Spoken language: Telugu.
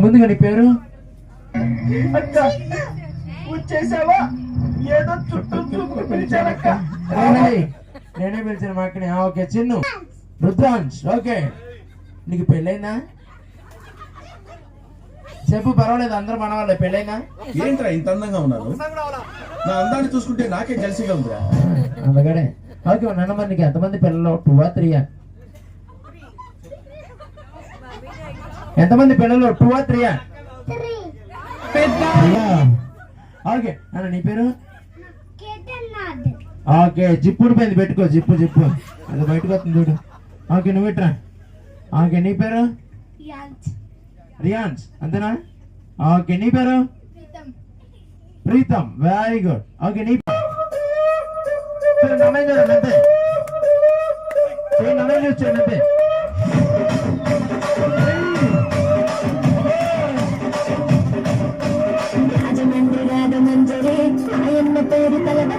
ముందుగా నీ పేరు వచ్చేసావా? ఏదో చుట్టూ చూపుకు పిలిచారక్క. నేనే పిలిచిన మా అక్కని. ఓకే చిన్ను రుద్రాంశ్. ఓకే నీకు పెళ్ళైనా చెప్పు, పర్వాలేదు, అందరూ మన వాళ్ళే. పెళ్ళైనా? ఏంట్రా ఇంత అందంగా ఉన్నాను? నా అందాన్ని చూసుకుంటే నాకే జలసిగా ఉందిరా. అలాగడే. ఓకే నాన్న, నీకు ఎంతమంది పిల్లలు? 2 or 3? ఎంతమంది పిల్లలు? 2 or 3? ఓకే అన్న నీ పేరు? ఓకే జిప్పుడు పెంది పెట్టుకో. జిప్పు అది బయటకు వస్తుంది చూడు. ఓకే నువ్వు ఇట్రా. ఓకే నీ పేరు? రియాన్స్ అంతేనా? ఓకే నీ పేరు? ప్రీతం. Very good. ఓకే నీ నమ్మేం చూడండి అంతే. నమ్మేం చూసుకోండి అంతే. రాజమండ్రి రాగమంజరి ఆయన పేరు తలవ